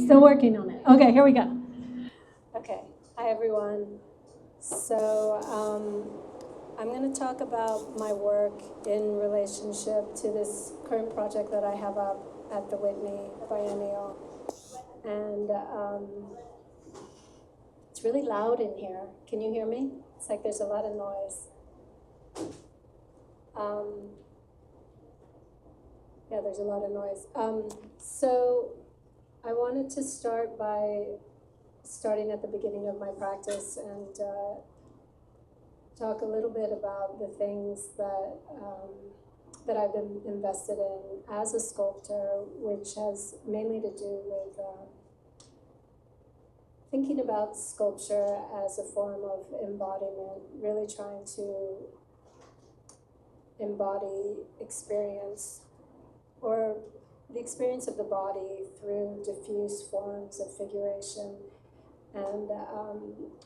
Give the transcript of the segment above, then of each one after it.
Still working on it. Okay, here we go. Okay, hi everyone. So I'm going to talk about my work in relationship to this current project that I have up at the Whitney Biennial. And it's really loud in here. Can you hear me? It's like there's a lot of noise. Yeah, there's a lot of noise. So I wanted to start by starting at the beginning of my practice and talk a little bit about the things that I've been invested in as a sculptor, which has mainly to do with thinking about sculpture as a form of embodiment, really trying to embody experience, or the experience of the body through diffuse forms of figuration. And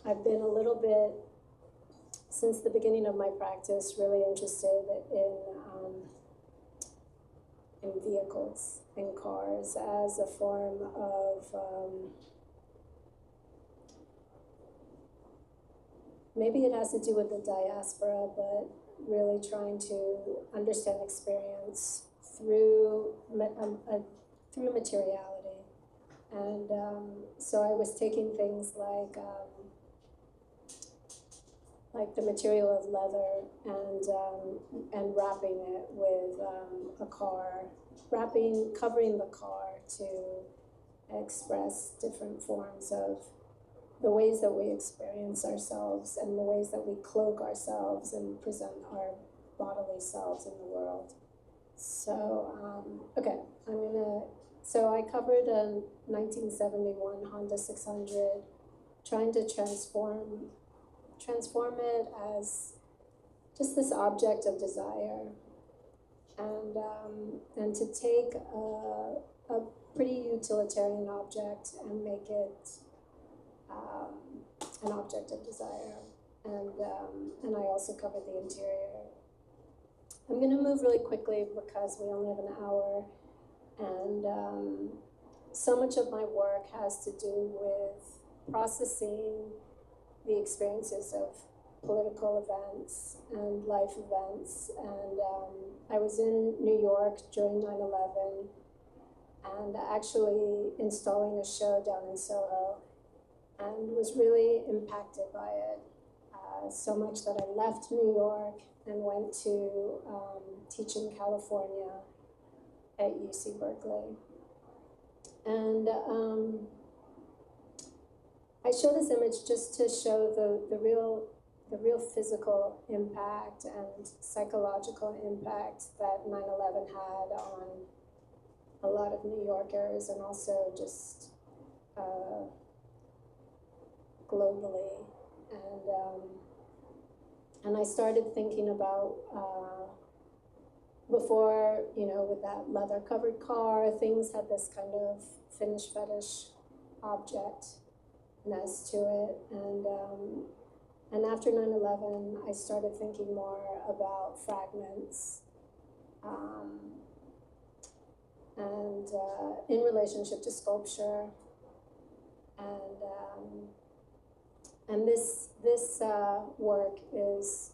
I've been a little bit, since the beginning of my practice, really interested in vehicles, in cars, as a form of maybe it has to do with the diaspora, but really trying to understand experience through materiality. And so I was taking things like the material of leather and wrapping it with a car, covering the car to express different forms of the ways that we experience ourselves and the ways that we cloak ourselves and present our bodily selves in the world. So, okay, so I covered a 1971 Honda 600, trying to transform it as just this object of desire, and to take a pretty utilitarian object and make it an object of desire. And I also covered the interior. I'm going to move really quickly because we only have an hour, and so much of my work has to do with processing the experiences of political events and life events. And I was in New York during 9/11 and actually installing a show down in Soho, and was really impacted by it, so much that I left New York and went to teach in California at UC Berkeley. And I show this image just to show the real physical impact and psychological impact that 9/11 had on a lot of New Yorkers, and also just globally. And I started thinking about, before, with that leather covered car, things had this kind of finish fetish objectness to it. And after 9/11, I started thinking more about fragments, and in relationship to sculpture. And this work is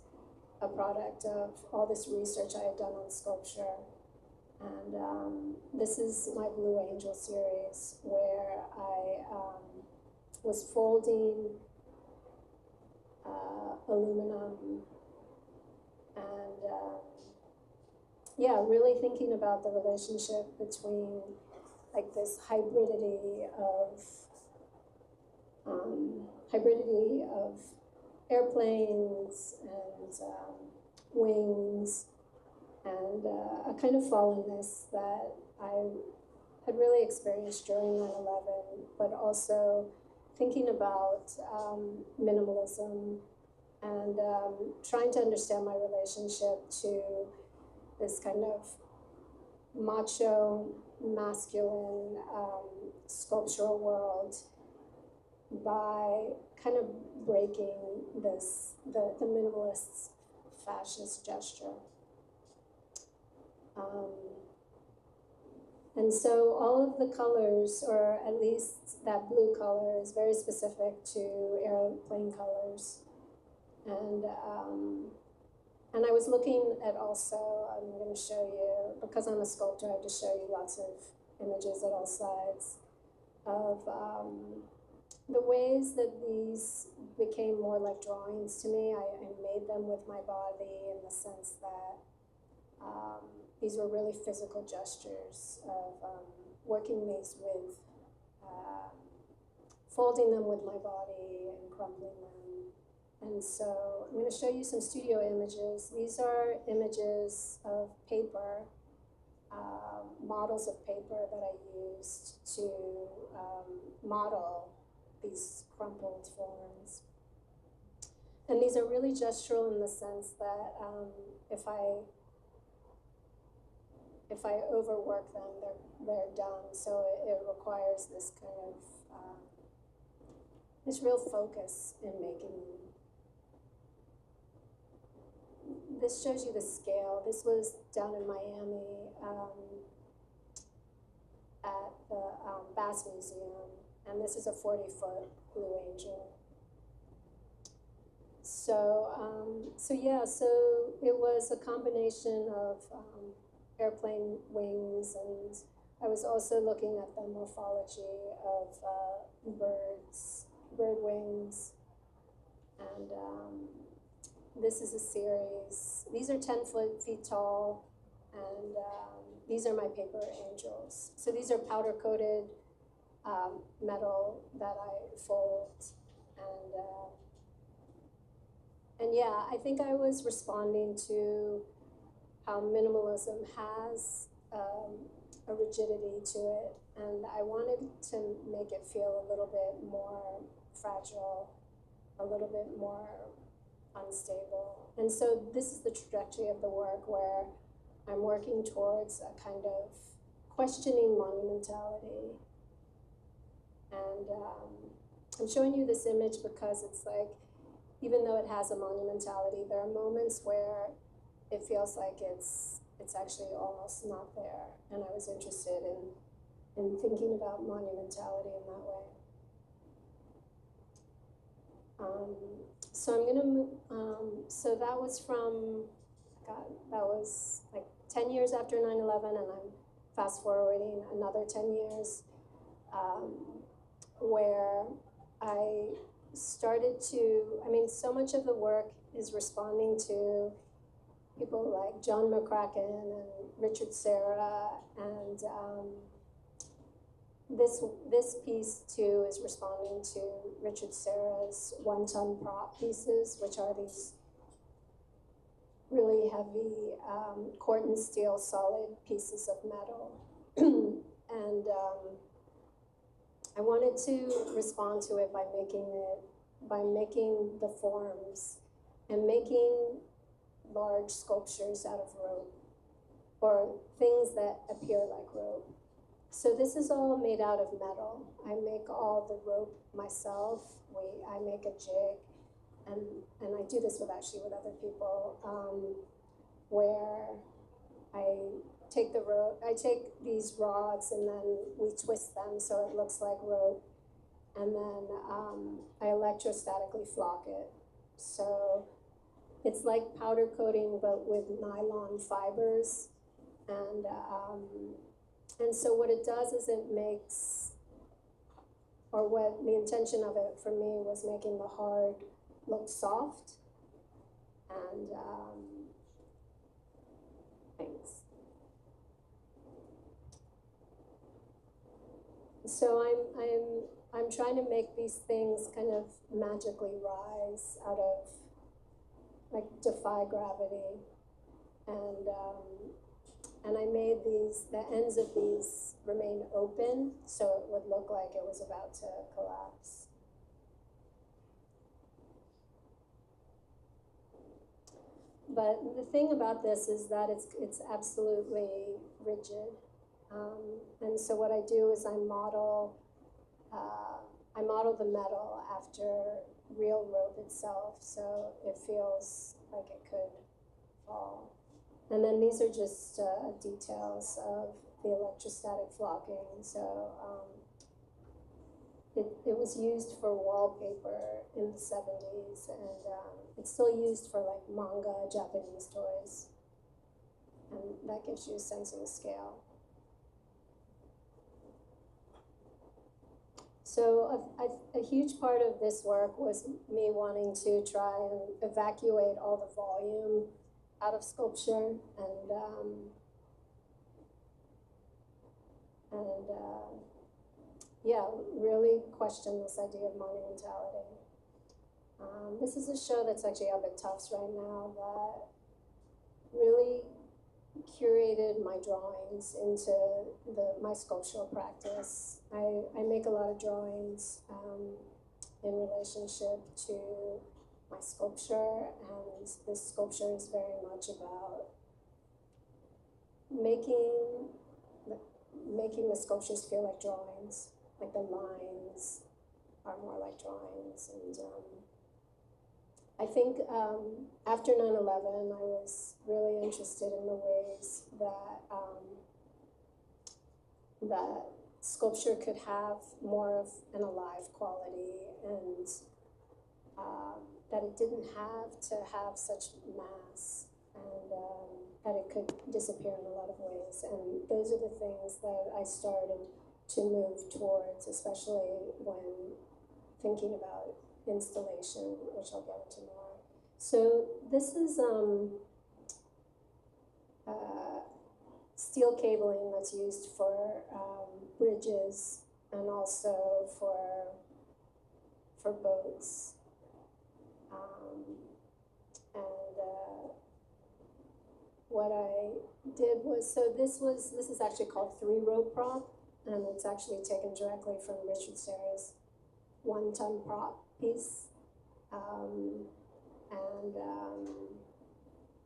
a product of all this research I had done on sculpture. And this is my Blue Angel series, where I was folding aluminum and really thinking about the relationship between like this hybridity of airplanes and wings, and a kind of fallenness that I had really experienced during 9/11, but also thinking about minimalism and trying to understand my relationship to this kind of macho, masculine sculptural world by kind of breaking the minimalist's fascist gesture. And so all of the colors, or at least that blue color, is very specific to airplane colors. And I was looking at also, I'm going to show you, because I'm a sculptor, I have to show you lots of images at all sides of the ways that these became more like drawings to me. I made them with my body in the sense that these were really physical gestures of working these with, folding them with my body and crumpling them. And so I'm going to show you some studio images. These are images of paper, models of paper that I used to model these crumpled forms. And these are really gestural in the sense that if I overwork them, they're done. So it requires this kind of this real focus in making them. This shows you the scale. This was down in Miami at the Bass Museum, and this is a 40-foot Blue Angel. So it was a combination of airplane wings, and I was also looking at the morphology of bird wings, and this is a series. These are 10 feet tall, and these are my paper angels. So these are powder-coated metal that I fold, and yeah, I think I was responding to how minimalism has a rigidity to it, and I wanted to make it feel a little bit more fragile, a little bit more unstable. And so this is the trajectory of the work, where I'm working towards a kind of questioning monumentality. And I'm showing you this image because it's like, even though it has a monumentality, there are moments where it feels like it's actually almost not there. And I was interested in thinking about monumentality in that way. So I'm gonna move, so that was from, that was like 10 years after 9/11, and I'm fast forwarding another 10 years, where I started to, so much of the work is responding to people like John McCracken and Richard Serra, and this piece too is responding to Richard Serra's one-ton prop pieces, which are these really heavy corten steel solid pieces of metal. And I wanted to respond to it by making the forms and making large sculptures out of rope, or things that appear like rope. So this is all made out of metal. I make all the rope myself. I make a jig, and I do this with other people, where I take these rods and then we twist them so it looks like rope, and then I electrostatically flock it. So it's like powder coating, but with nylon fibers, and so what it does is it makes, or what the intention of it for me was making the hard look soft, and thanks. So I'm trying to make these things kind of magically rise out of, like, defy gravity, and I made the ends of these remain open, so it would look like it was about to collapse. But the thing about this is that it's absolutely rigid. And so what I do is I model the metal after real rope itself, so it feels like it could fall. And then these are just details of the electrostatic flocking. So it was used for wallpaper in the 70s, and it's still used for like manga Japanese toys. And that gives you a sense of the scale. So a huge part of this work was me wanting to try and evacuate all the volume out of sculpture yeah, really question this idea of monumentality. This is a show that's actually up at Tufts right now that really curated my drawings into my sculptural practice. I make a lot of drawings in relationship to my sculpture, and this sculpture is very much about making the sculptures feel like drawings, like the lines are more like drawings. And I think after 9/11, I was really interested in the ways that that sculpture could have more of an alive quality, and that it didn't have to have such mass, and that it could disappear in a lot of ways. And those are the things that I started to move towards, especially when thinking about installation, which I'll get into more. So this is steel cabling that's used for bridges and also for boats. What I did was, so this is actually called 3-rope prop, and it's actually taken directly from Richard Serra's 1-ton prop piece,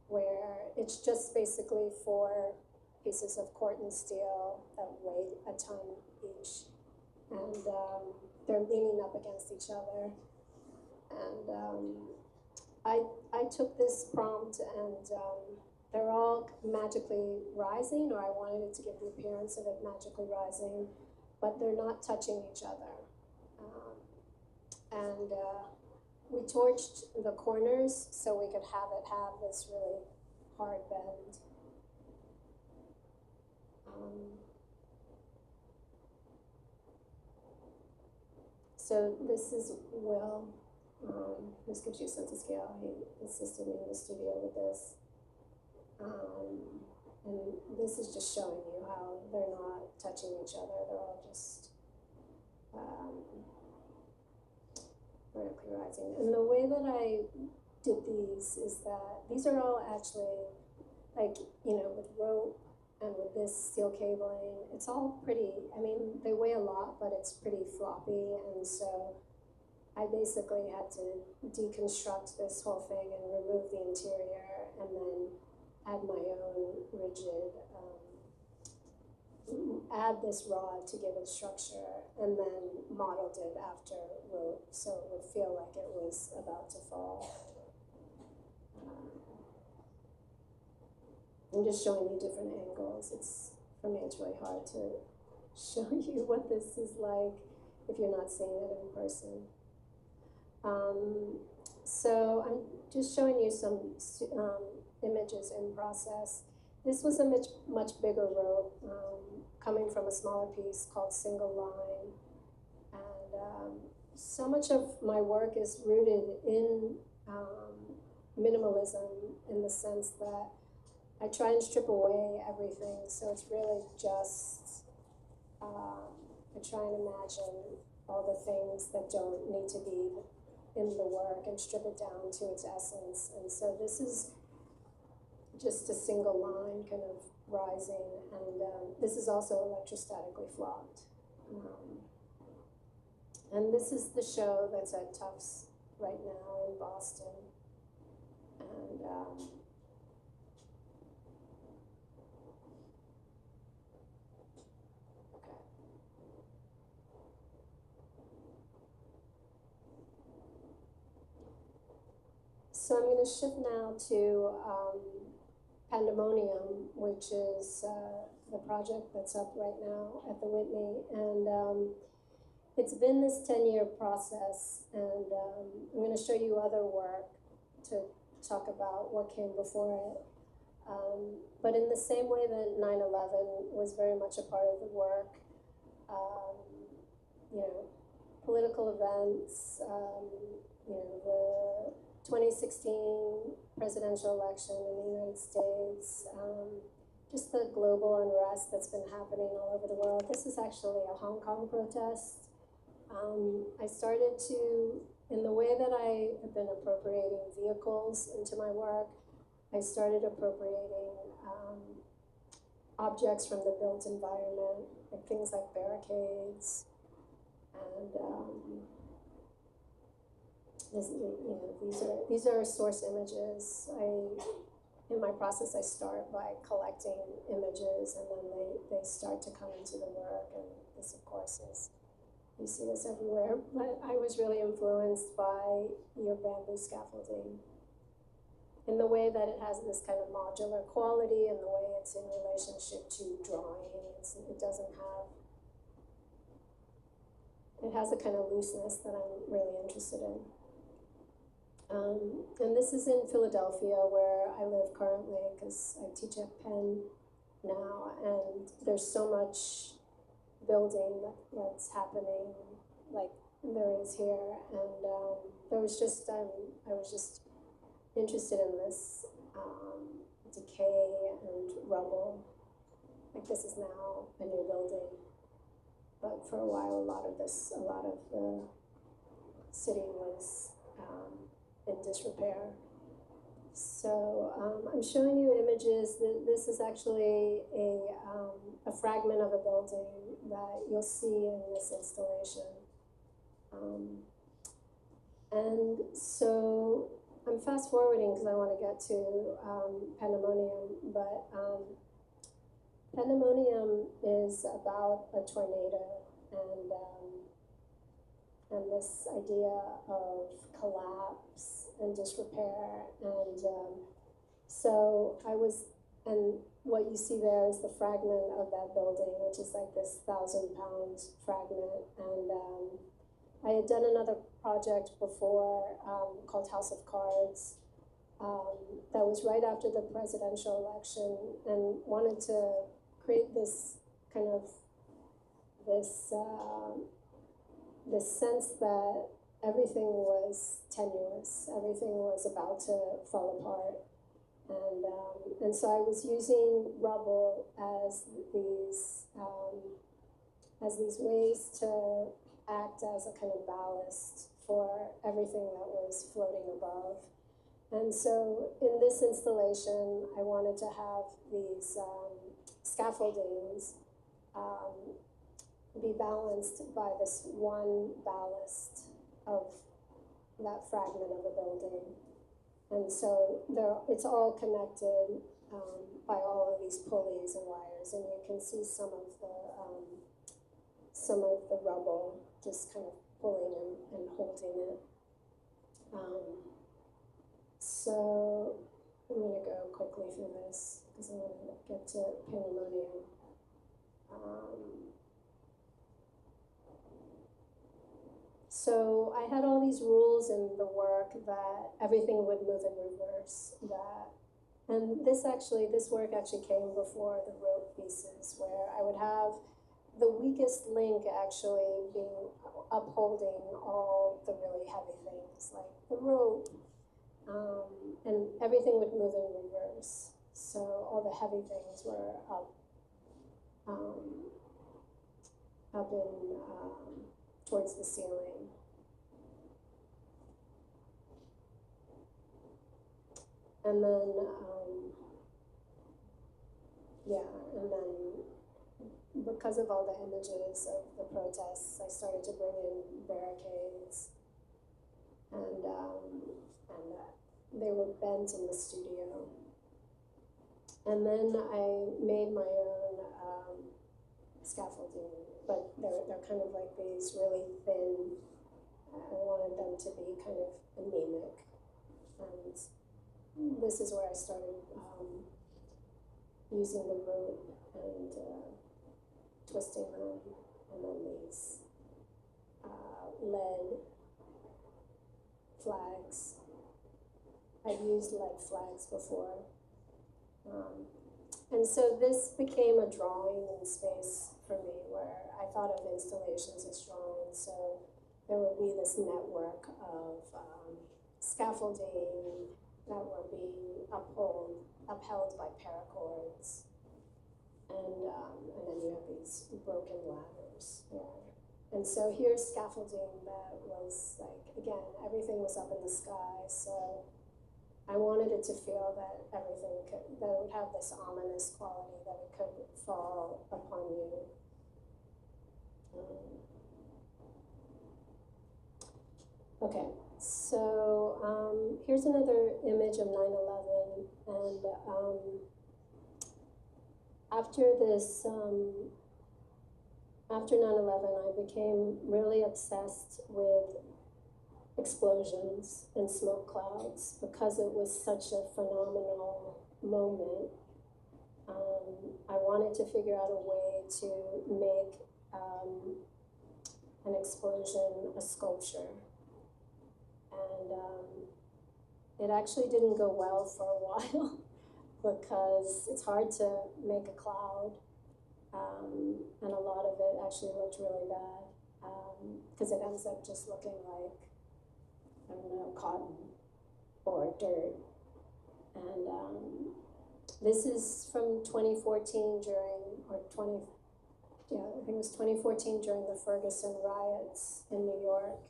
where it's just basically 4 pieces of Corten steel that weigh a ton each, and they're leaning up against each other. And I took this prompt, and they're all magically rising, or I wanted it to give the appearance of it magically rising, but they're not touching each other. We torched the corners so we could have it have this really hard bend. So this is Will. This gives you a sense of scale. He assisted me in the studio with this. And this is just showing you how they're not touching each other. They're all just vertically rising. And the way that I did these is that these are all actually, like, with rope and with this steel cabling, it's all pretty, I mean, they weigh a lot, but it's pretty floppy. And so I basically had to deconstruct this whole thing and remove the interior, and then add my own rigid, add this rod to give it structure, and then modeled it after rope so it would feel like it was about to fall. I'm just showing you different angles. For me, it's really hard to show you what this is like if you're not seeing it in person. So I'm just showing you some images in process. This was a much bigger rope coming from a smaller piece called Single Line. And so much of my work is rooted in minimalism, in the sense that I try and strip away everything. So it's really just, I try and imagine all the things that don't need to be in the work and strip it down to its essence. And so this is just a single line kind of rising, and this is also electrostatically flocked. And this is the show that's at Tufts right now in Boston. And okay. So I'm going to shift now to Pandemonium, which is the project that's up right now at the Whitney. And it's been this 10-year process, and I'm going to show you other work to talk about what came before it. But in the same way that 9/11 was very much a part of the work, you know, political events, you know, the 2016 presidential election in the United States, just the global unrest that's been happening all over the world. This is actually a Hong Kong protest. I started to, in the way that I have been appropriating vehicles into my work, I started appropriating objects from the built environment, like things like barricades, and these are source images. In my process, I start by collecting images, and then they start to come into the work. And this, of course, is, you see this everywhere. But I was really influenced by your bamboo scaffolding, in the way that it has this kind of modular quality, and the way it's in relationship to drawing. It doesn't have, it has a kind of looseness that I'm really interested in. And this is in Philadelphia, where I live currently, because I teach at Penn now, and there's so much building that's happening, like there is here. And I was just interested in this decay and rubble. Like, this is now a new building, but for a while, a lot of the city was in disrepair. So I'm showing you images. This is actually a fragment of a building that you'll see in this installation. And so I'm fast forwarding because I want to get to Pandemonium, but Pandemonium is about a tornado and this idea of collapse and disrepair. And so and what you see there is the fragment of that building, which is like this 1,000-pound fragment. And I had done another project before called House of Cards that was right after the presidential election, and wanted to create this kind of this sense that everything was tenuous, everything was about to fall apart. And so I was using rubble as these ways to act as a kind of ballast for everything that was floating above. And so in this installation, I wanted to have these scaffoldings be balanced by this one ballast of that fragment of a building. And so it's all connected by all of these pulleys and wires, and you can see some of the rubble just kind of pulling and holding it. So I'm going to go quickly through this because I want to get to Pandemonium. So I had all these rules in the work that everything would move in reverse. And this work actually came before the rope pieces, where I would have the weakest link actually being upholding all the really heavy things, like the rope, and everything would move in reverse. So all the heavy things were up in towards the ceiling. And then, and then because of all the images of the protests, I started to bring in barricades, and they were bent in the studio. And then I made my own scaffolding, but they're kind of like these really thin. I wanted them to be kind of anemic, and this is where I started using the root and twisting them, and then these lead flags. I've used lead flags before. And so this became a drawing space for me, where I thought of installations as drawings. So there would be this network of scaffolding that were being upheld by paracords. And then you have these broken ladders. Yeah. And so here's scaffolding that was like, again, everything was up in the sky. So I wanted it to feel that everything that it would have this ominous quality, that it could fall upon you. Okay, so here's another image of 9/11, and after this, after 9/11, I became really obsessed with explosions and smoke clouds because it was such a phenomenal moment. I wanted to figure out a way to make an explosion a sculpture. And it actually didn't go well for a while because it's hard to make a cloud. And a lot of it actually looked really bad because it ends up just looking like, I don't know, cotton or dirt. And this is from 2014 I think it was 2014 during the Ferguson riots in New York.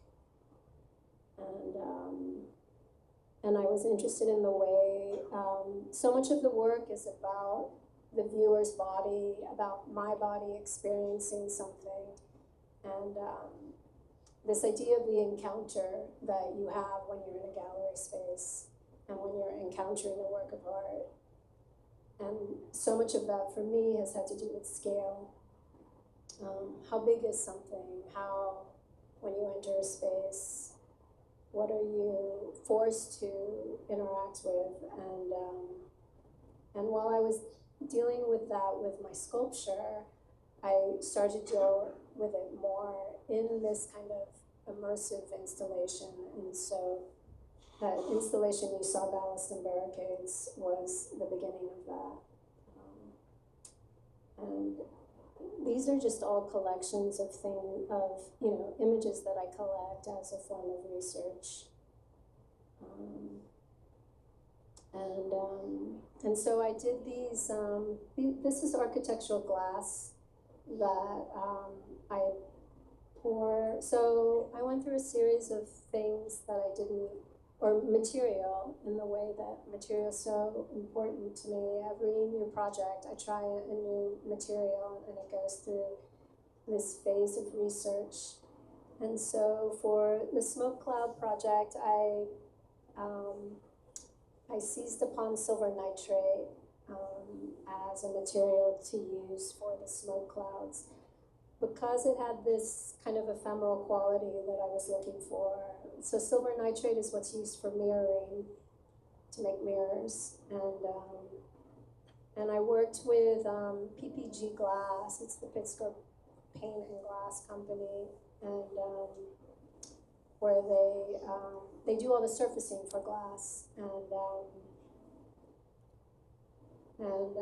And I was interested in the way, so much of the work is about the viewer's body, about my body experiencing something. And this idea of the encounter that you have when you're in a gallery space and when you're encountering a work of art. And so much of that for me has had to do with scale. How big is something? How, when you enter a space, what are you forced to interact with? And while I was dealing with that with my sculpture, I started to deal with it more in this kind of immersive installation. And so that installation you saw, Ballast and Barricades, was the beginning of that. And these are just all collections of images that I collect as a form of research. And so I did these, this is architectural glass that I pour. So I went through a series of things that I didn't, or material, in the way that material is so important to me. Every new project, I try a new material, and it goes through this phase of research. And so for the smoke cloud project, I seized upon silver nitrate as a material to use for the smoke clouds, because it had this kind of ephemeral quality that I was looking for. So silver nitrate is what's used for mirroring, to make mirrors. And I worked with PPG Glass. It's the Pittsburgh Paint and Glass Company, and where they do all the surfacing for glass. And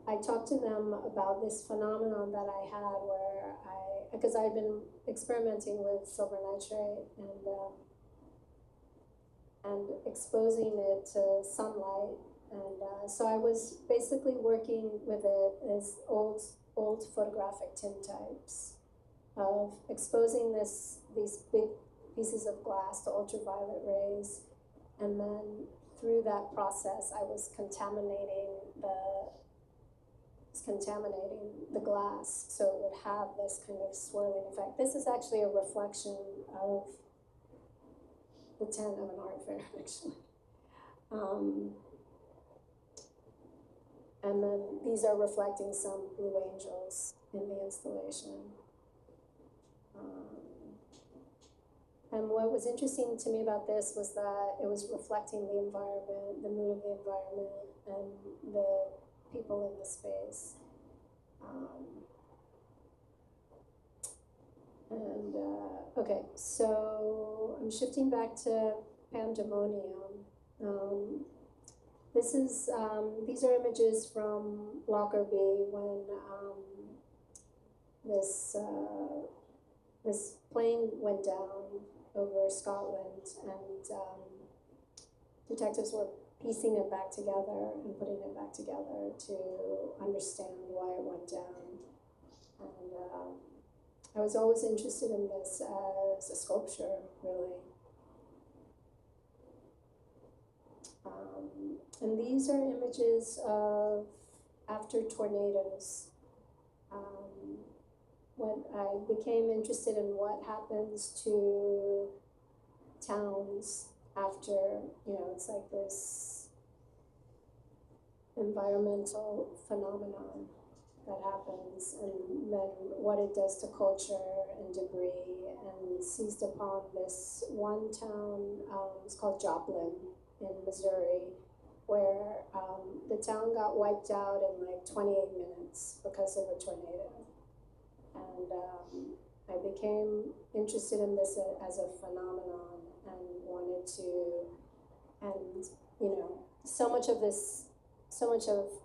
I talked to them about this phenomenon that I had, where because I had been experimenting with silver nitrate and exposing it to sunlight. And so I was basically working with it as old photographic tintypes, of exposing these big pieces of glass to ultraviolet rays, and then through that process I was contaminating the glass, so it would have this kind of swirling effect. This is actually a reflection of the tent of an art fair, actually. And then these are reflecting some blue angels in the installation. And what was interesting to me about this was that it was reflecting the environment, the mood of the environment, and the people in the space. Okay, so I'm shifting back to pandemonium. These are images from Lockerbie when this plane went down over Scotland, and detectives were piecing it back together and putting it back together to understand why it went down. And I was always interested in this as a sculpture, really. And these are images of after tornadoes. When I became interested in what happens to towns after, it's like this environmental phenomenon that happens, and then what it does to culture and debris, and seized upon this one town, it's called Joplin in Missouri, where the town got wiped out in like 28 minutes because of a tornado. And I became interested in this as a phenomenon and wanted to, and so much of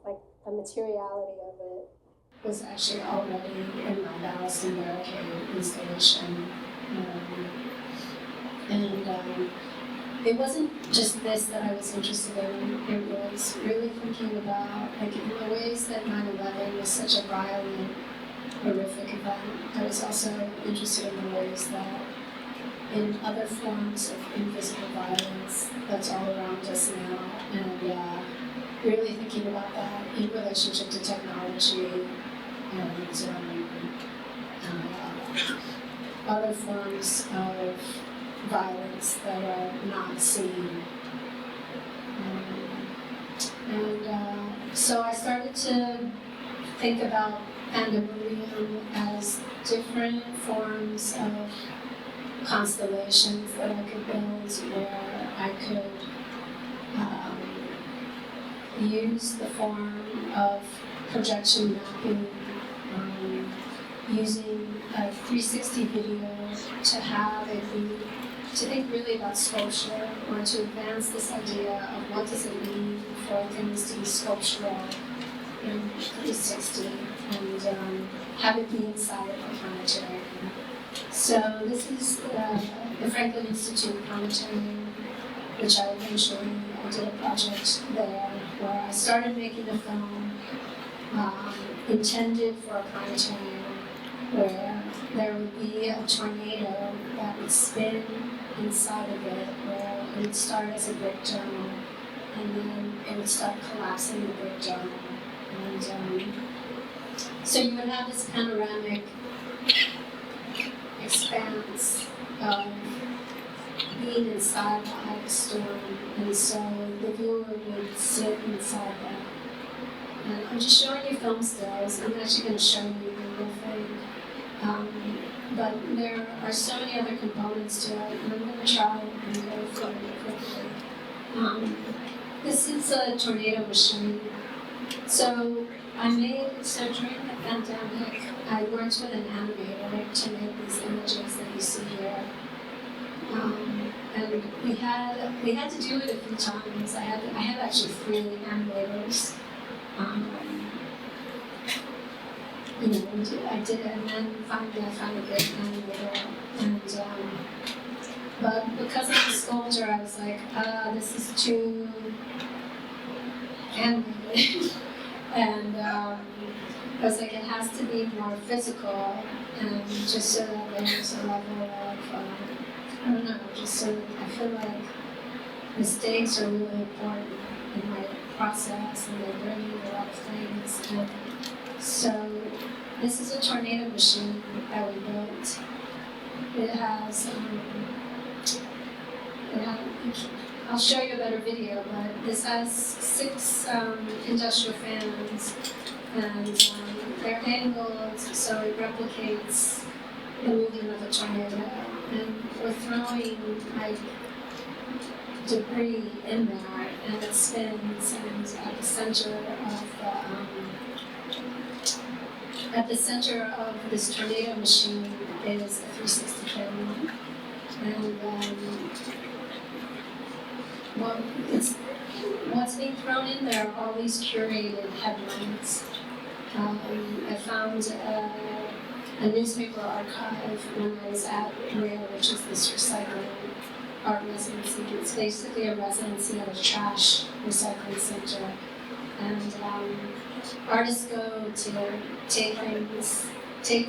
like the materiality of it was actually already in my Dallas and Barricade installation. It wasn't just this that I was interested in. It was really thinking about, like, in the ways that 9/11 was such a violent, horrific event. I was also interested in the ways that in other forms of invisible violence that's all around us now, and really thinking about that in relationship to technology and other forms of violence that are not seen. So I started to think about pandemonium as different forms of constellations that I could build, where I could use the form of projection mapping, using a 360 video to have it be, to think really about sculpture, or to advance this idea of what does it mean for things to be sculptural in 360, and have it be inside of a planetarium. So this is the Franklin Institute Planetarium, which I did a project there where I started making a film intended for a planetarium, where there would be a tornado that would spin inside of it, where it would start as a brick dome, and then it would start collapsing the brick dome. And so you would have this panoramic expanse of being inside the ice storm, and so the viewer would sit inside that. And I'm just showing you film stills. I'm actually going to show you the whole thing. But there are so many other components to it, and I'm going to try and go through it quickly. This is a tornado machine. So during the pandemic, I worked with an animator to make these images that you see here. And we had to do it a few times. I had actually 3 animators. I did it, and then finally I found a good animator. And but because I'm a sculptor, I was like, this is too animated. And I was like, it has to be more physical, and just so that there's a level of, I don't know, just so I feel like mistakes are really important in my process, and they bring me a lot of things. And so this is a tornado machine that we built. It has, I'll show you a better video, but this has 6 industrial fans, and they're angled so it replicates the movement of a tornado. And we're throwing like debris in there, and it spins, and at the center of At the center of this tornado machine is a 360 camera, and what's being thrown in there are all these curated headlines. I found a newspaper archive when I was at RARE, which is this recycling art residency. It's basically a residency at a trash recycling center. And artists go to take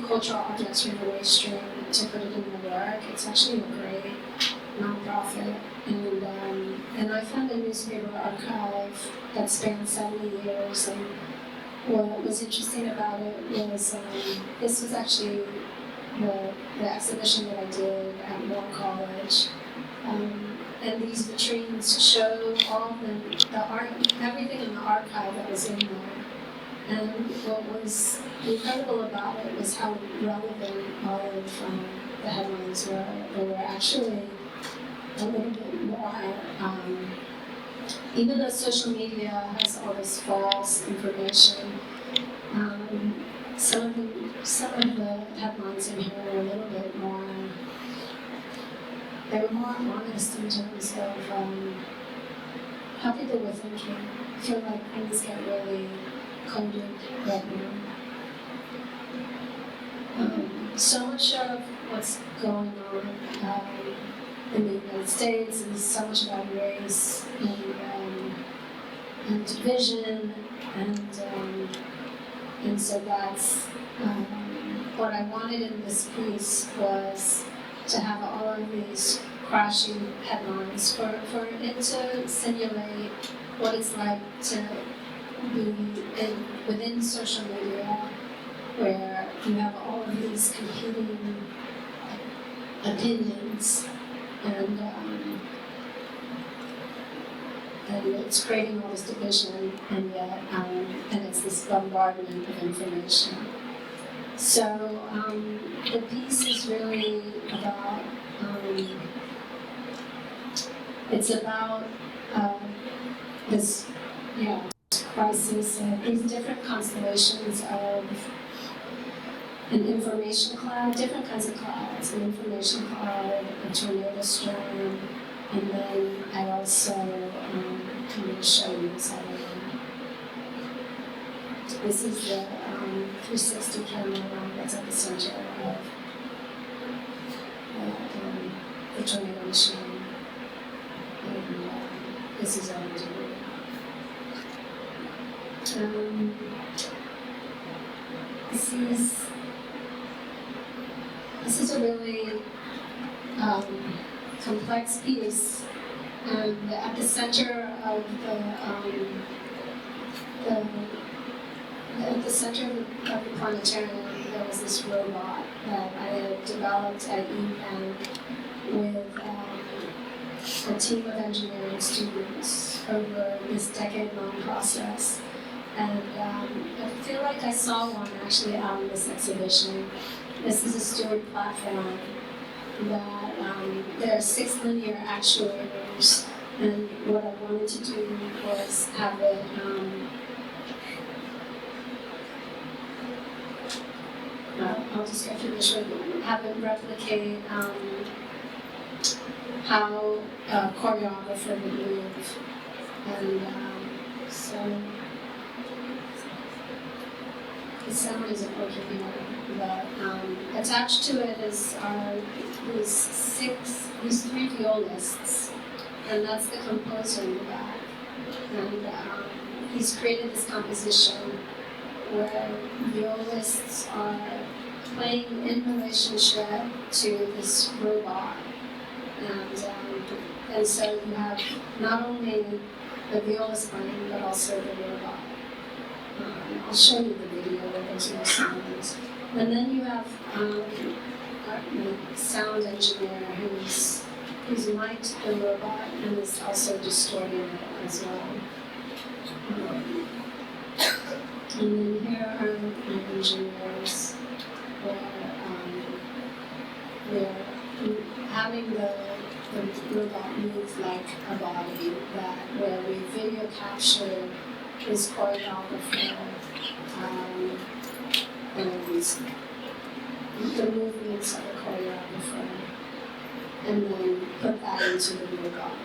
cultural objects from the waste stream to put it in their work. It's actually a great nonprofit. And I found a newspaper archive that spanned 70 years. And what was interesting about it was this was actually the exhibition that I did at Moore College. And these vitrines show all the art, everything in the archive that was in there. And what was incredible about it was how relevant all of the headlines were. They were actually a little bit more, even though social media has all this false information, some of the headlines in here are a little bit more, they were more honest in terms of how people were thinking. I feel like things get really coded right now. So much of what's going on in the United States is so much about race and division, and so that's what I wanted in this piece was to have all of these crashing headlines for it to simulate what it's like to be within social media, where you have all of these competing opinions, and it's creating all this division, and yet and it's this bombardment of information. So the piece is really about it's about this crisis, these different constellations of an information cloud, different kinds of clouds, an information cloud, a tornado storm, and then I also I'm going to show you this other one. This is the 360 camera that's at the center of the tornado machine, and this is all I'm doing. This is a really complex piece, and at the center of at the center of the planetarium, there was this robot that I had developed at UPenn with a team of engineering students over this decade-long process. And I feel like I saw one actually out in this exhibition. This is a Stewart platform that there are 6 linear actuators, and what I wanted to do was have it I'll just go through this one. Have it replicate how a choreographer would move, and so the sound isn't working here, but attached to it is these 3 violists, and that's the composer in the back, and he's created this composition where violists are playing in relationship to this robot, and so you have not only the violist playing but also the robot. I'll show you the video where there's no sounds, and then you have a sound engineer who's mic'd the robot and is also distorting it as well. And then here are my engineers, where they're having the robot move like a body, where we video capture this choreographer and the movements of the choreographer, and then put that into the real God.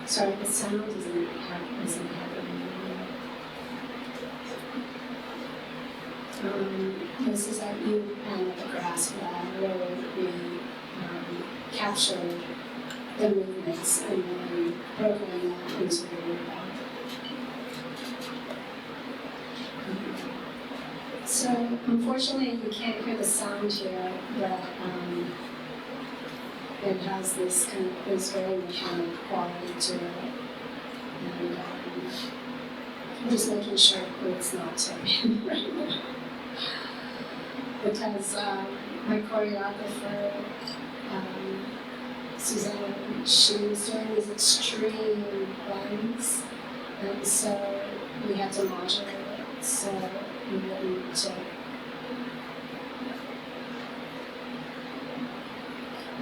Sorry, the sound isn't happening. This is our new and the grass lab where we captured the movements and then programmed that into the real God. So unfortunately you can't hear the sound here, but it has this kind of this very mechanic quality to it. And I'm just making sure it's not tipping right now. Because my choreographer, Suzanne, she was doing these extreme bends, and so we had to modulate it so we wouldn't tip.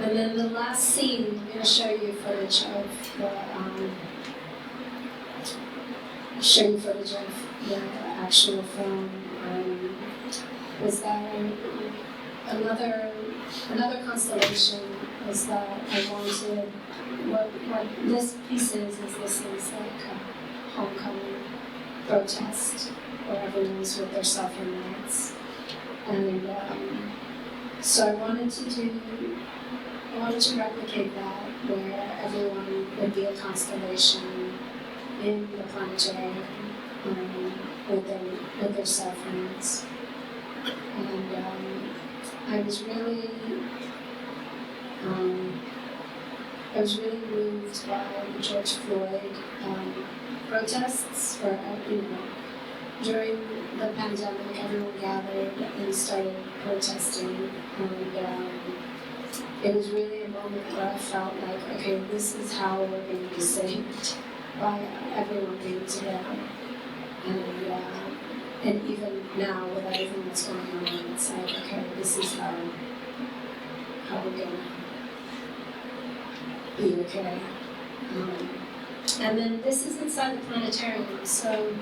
And then the last scene, I'm going to show you footage of the actual film. Was that another constellation was that I wanted what this piece is this is like a homecoming protest where everyone's with their cell-phone rights, and so I wanted to replicate that where everyone would be a constellation in the planetarium with their cell phones. And I was really moved by the George Floyd protests, where during the pandemic everyone gathered and started protesting, and it was really a moment where I felt like, okay, this is how we're going to be saved, by everyone being together. And even now, with everything that's going on, it's like, okay, this is how we're going to be okay. And then this is inside the planetarium. So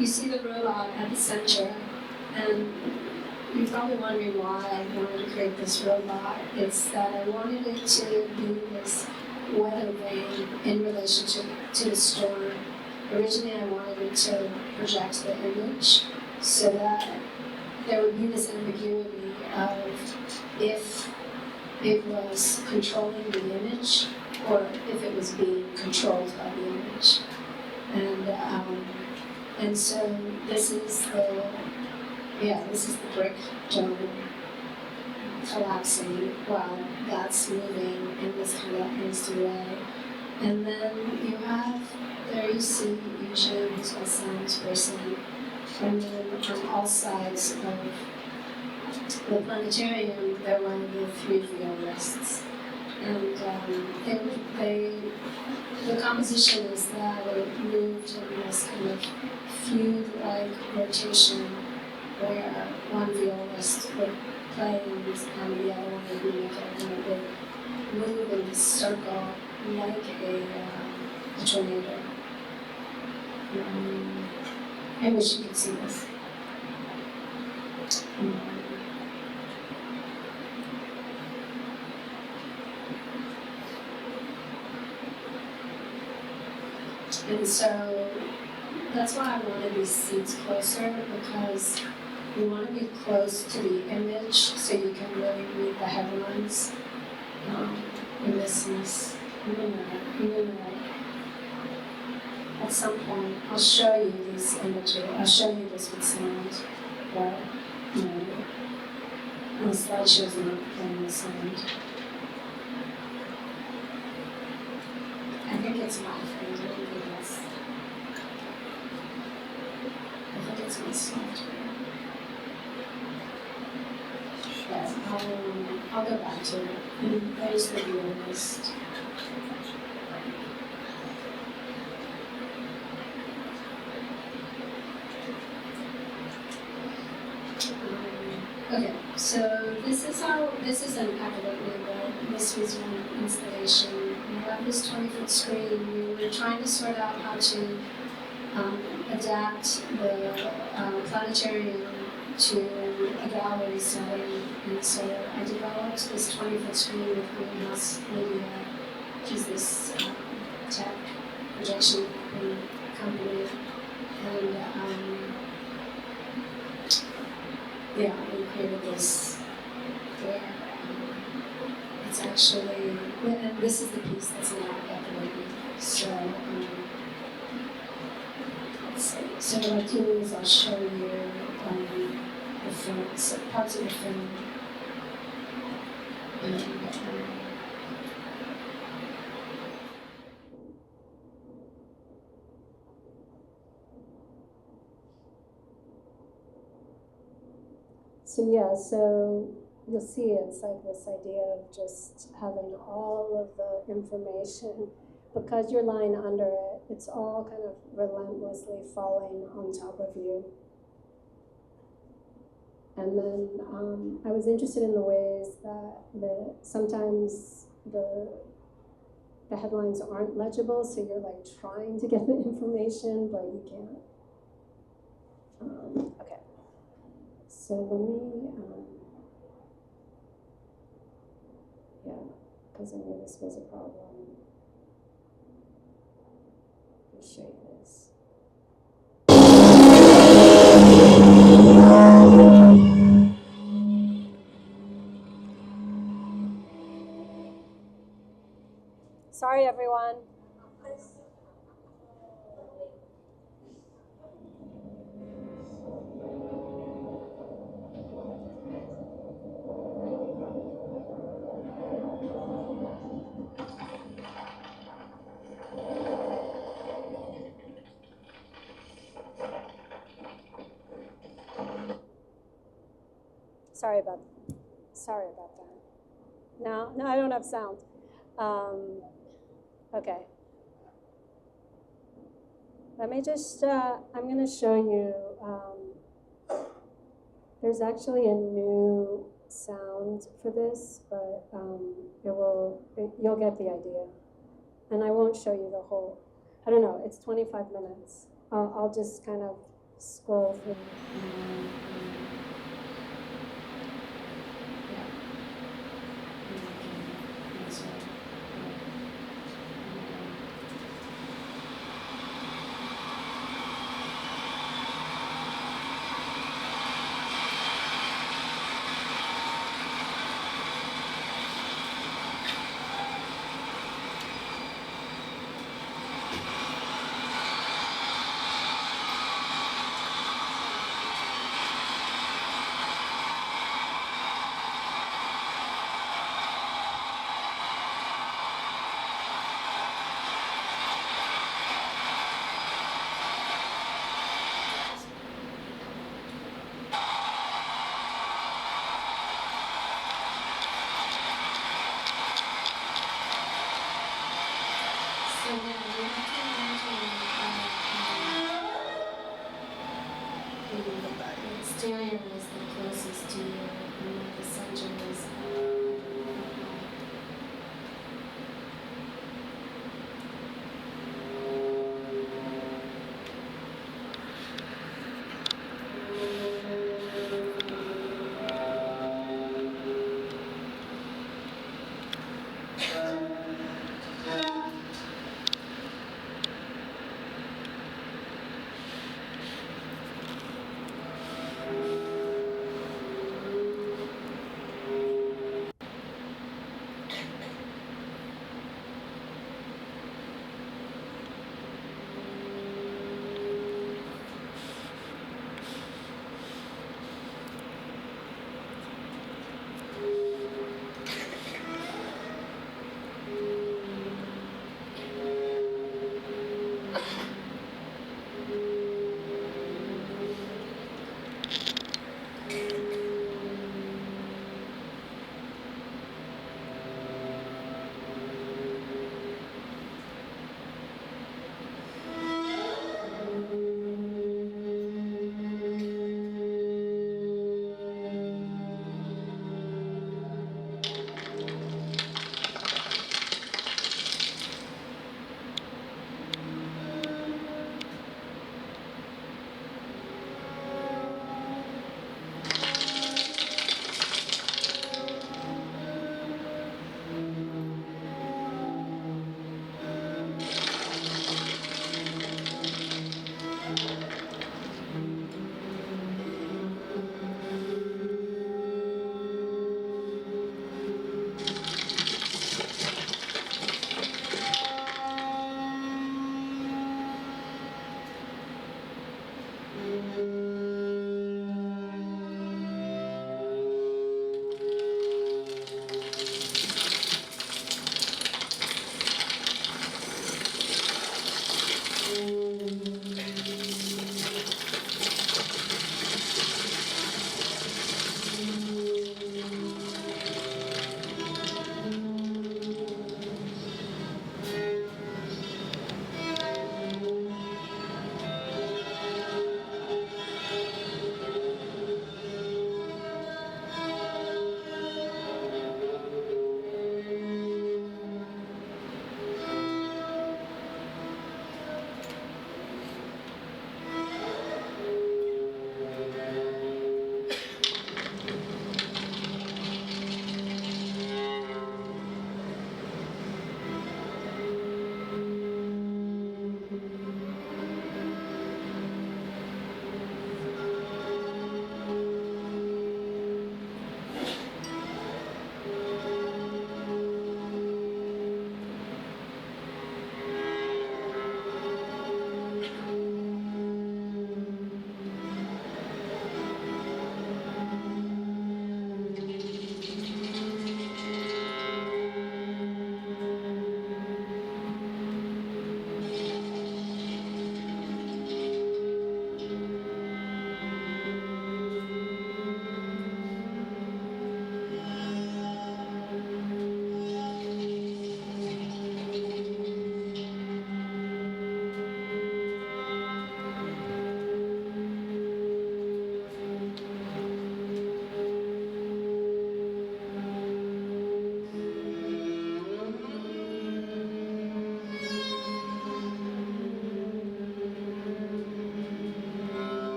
you see the robot at the center, and you're probably wondering why I wanted to create this robot. It's that I wanted it to be this weather vane in relationship to the storm. Originally, I wanted it to project the image so that there would be this ambiguity of if it was controlling the image or if it was being controlled by the image. And so this is the brick dome collapsing while that's moving in this kind of hasty way. And then there you see Eugene, who's my sounds person, and then on all sides of the planetarium there were the 3 violists. And the composition is that it moved in this kind of fugue-like rotation where one violist would play and the other one would mimic it, and it would move in this circle like a tornado. I wish you could see this. And so that's why I wanted these seats closer, because you want to be close to the image so you can really read the headlines in this piece. At some point, I'll show you these images. I'll show you this with sound, but the slideshow's not playing the sound. I think it's my friend. I think it's my software. But I'll go back to it. There's the viewer list. Okay, so this is an academic window. This was one installation. We have this 20-foot screen. We were trying to sort out how to adapt the planetarium to a gallery setting. And so I developed this 20-foot screen with greenhouse media, which is this tech projection mapping company. And yeah, we created this there. It's actually, and this is the piece that's not epilogue. So, let's see. So what I'll do is I'll show you the film, so parts of the film. And, so yeah, so you'll see it's like this idea of just having all of the information, because you're lying under it, it's all kind of relentlessly falling on top of you. And then I was interested in the ways that sometimes the headlines aren't legible, so you're like trying to get the information, but you can't. Okay, so let me, yeah, because I knew this was a problem. Let me show you this. Sorry, everyone. Sorry about that. No, I don't have sound. Okay. Let me just, I'm going to show you, there's actually a new sound for this, but you'll get the idea. And I won't show you the whole, I don't know, it's 25 minutes. I'll just kind of scroll through. The exterior is the closest to you, and the center is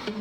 I'm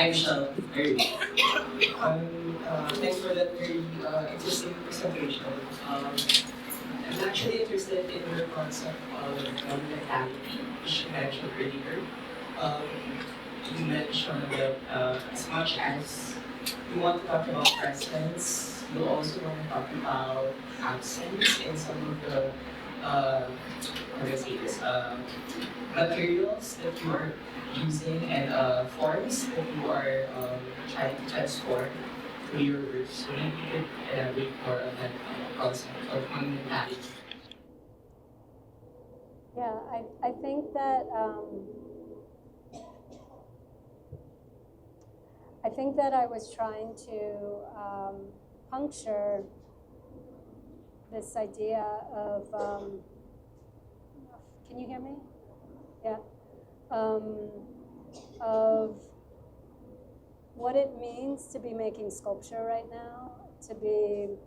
Michelle. Thanks for that very interesting presentation. I'm actually interested in your concept of inhabiting, which you mentioned earlier. Um, you mentioned that as much as you want to talk about presence, you also want to talk about absence in some of the how do I say this? Materials that you are using and forms that you are trying to transform through your works. So maybe you could elaborate more on that concept of monumentality. Yeah, I think that I was trying to puncture this idea of can you hear me? Yeah. Of what it means to be making sculpture right now, to be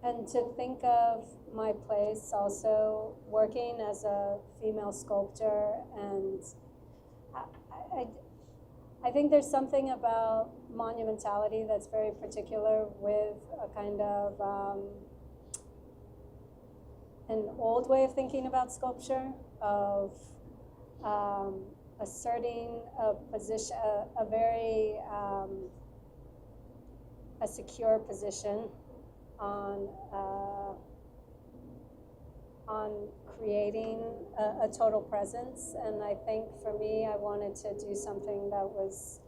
and to think of my place also working as a female sculptor. And I think there's something about monumentality that's very particular with a kind of an old way of thinking about sculpture, of asserting a position, a very a secure position on creating a total presence. And I think for me, I wanted to do something that was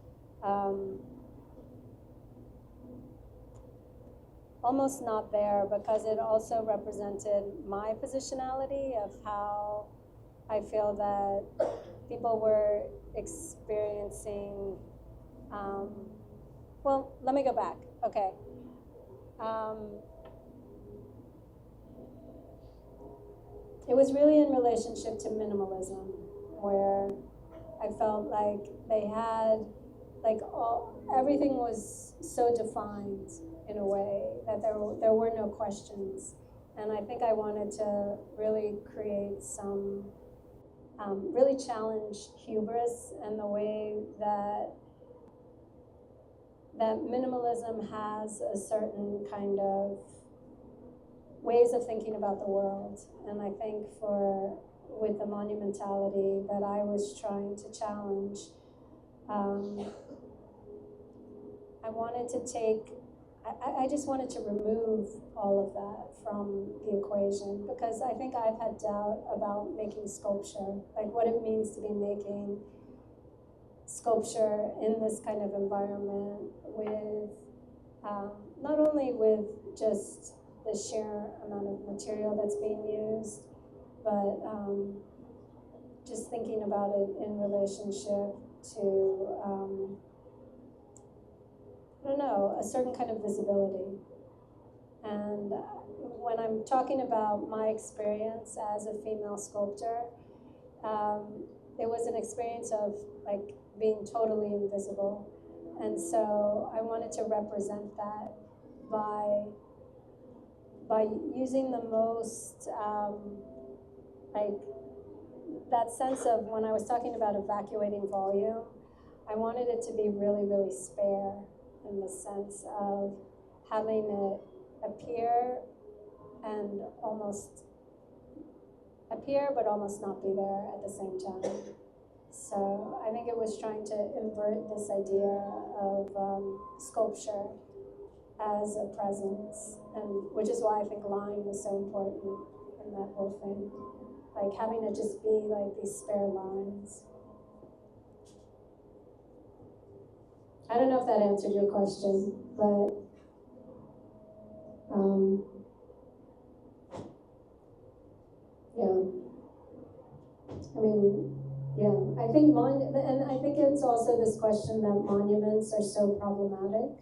almost not there, because it also represented my positionality of how I feel that people were experiencing. Well, let me go back. Okay. It was really in relationship to minimalism, where I felt like they had, like, everything was so defined in a way that there were no questions. And I think I wanted to really create some, really challenge hubris and the way that minimalism has a certain kind of ways of thinking about the world. And I think with the monumentality that I was trying to challenge, I wanted to take I just wanted to remove all of that from the equation, because I think I've had doubt about making sculpture, like what it means to be making sculpture in this kind of environment with, not only with just the sheer amount of material that's being used, but just thinking about it in relationship to, I don't know, a certain kind of visibility. And when I'm talking about my experience as a female sculptor, it was an experience of like being totally invisible. And so I wanted to represent that by using the most, like that sense of when I was talking about evacuating volume, I wanted it to be really, really spare, in the sense of having it appear and almost appear but almost not be there at the same time. So I think it was trying to invert this idea of sculpture as a presence, and which is why I think line was so important in that whole thing, like having it just be like these spare lines. I don't know if that answered your question, but yeah. I mean, yeah, I think and I think it's also this question that monuments are so problematic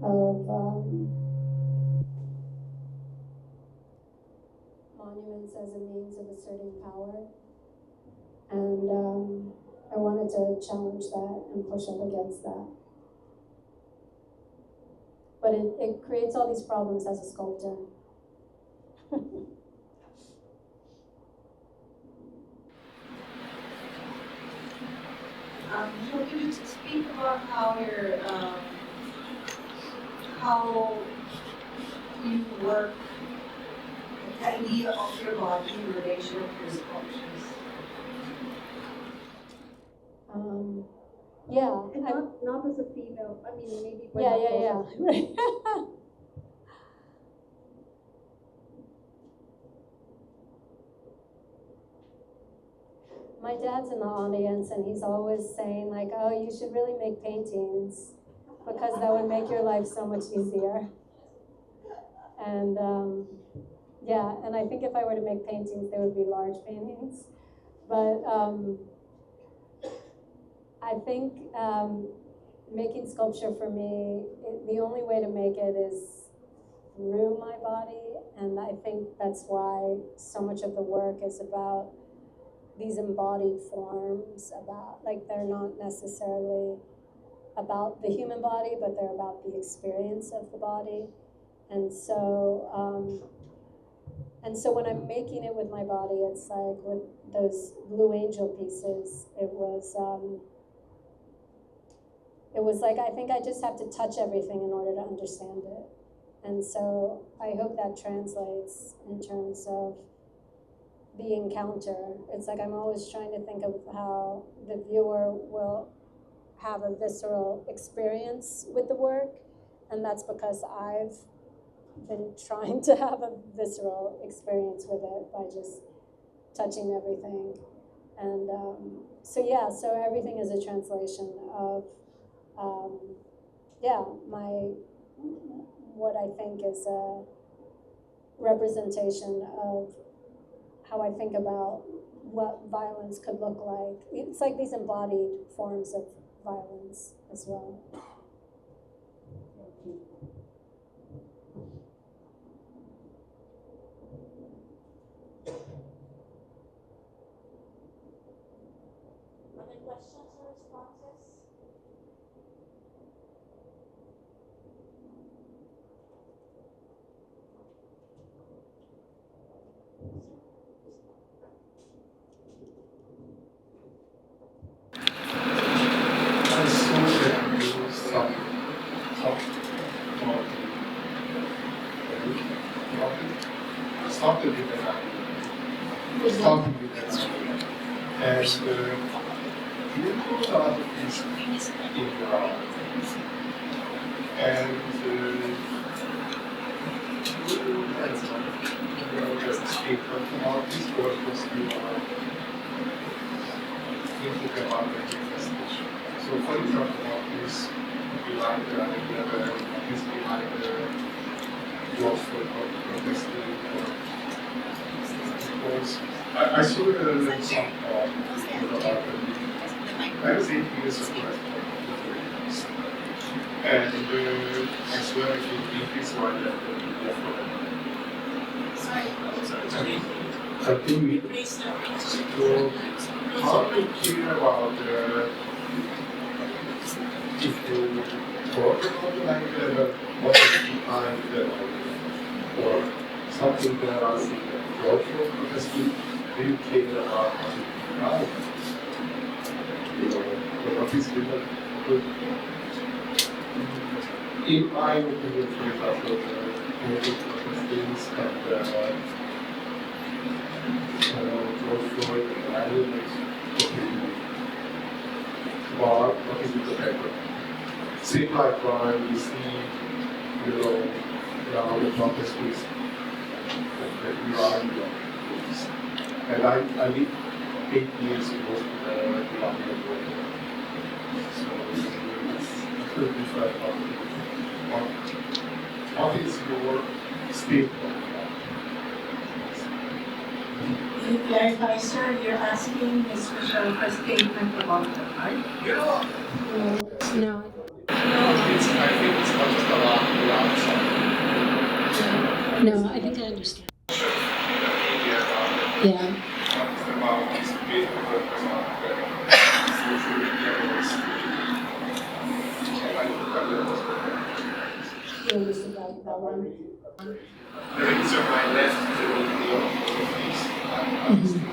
of monuments as a means of asserting power, and I wanted to challenge that and push up against that. But it creates all these problems as a sculptor. So could you speak about how how you work, the idea of your body in relation to your sculptures? Yeah. And not as a female, I mean, maybe. Yeah. Right. My dad's in the audience, and he's always saying, like, oh, you should really make paintings, because that would make your life so much easier. And yeah, and I think if I were to make paintings, they would be large paintings. But I think making sculpture for me, the only way to make it is through my body, and I think that's why so much of the work is about these embodied forms, about, like, they're not necessarily about the human body, but they're about the experience of the body. And so when I'm making it with my body, it's like with those Blue Angel pieces, it was like, I think I just have to touch everything in order to understand it. And so I hope that translates in terms of the encounter. It's like I'm always trying to think of how the viewer will have a visceral experience with the work, and that's because I've been trying to have a visceral experience with it by just touching everything. And so everything is a translation of what I think is a representation of how I think about what violence could look like. It's like these embodied forms of violence as well. Other questions or responses? Started with as you put a lot of things in your And just speak about this work was you are thinking about the manifestation. So for example, about this behind this behind the lawful protesting because I saw some about I was 8 years of life. And I swear I think this is one that continue. So how do you care about if you talk about the language, what is behind or something that is lawful protesting? Do you care about how? What is good? In my opinion, for example, the things and George Floyd, I will but what is the paper? Same like when we see, now the protest is that we are in the police. And I lived 8 years ago to the Columbia border. So it's a different. What is your statement? Can you clarify, sir, you're asking Ms. Michelle for a statement about the art? No. I think it's not just around something. No, I think I understand. Yeah. You understood that one? The reason why left the video is I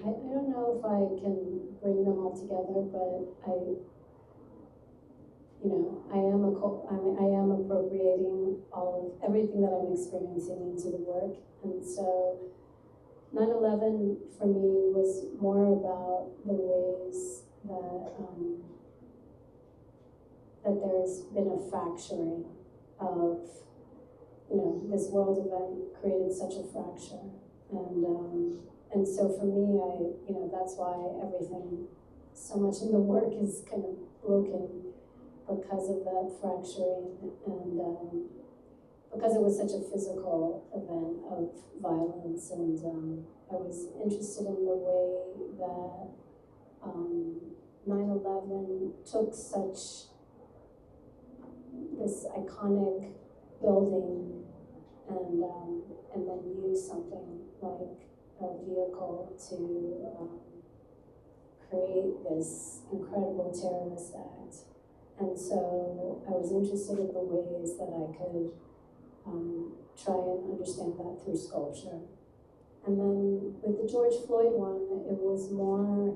don't know if I can bring them all together, but I am appropriating all of everything that I'm experiencing into the work, and so 9/11 for me was more about the ways that there's been a fracturing of, this world event created such a fracture, and so for me, that's why everything, so much in the work is kind of broken because of that fracturing and because it was such a physical event of violence, and I was interested in the way that 9/11 took such this iconic building and then used something like a vehicle to create this incredible terrorist act. And so I was interested in the ways that I could try and understand that through sculpture. And then with the George Floyd one, it was more,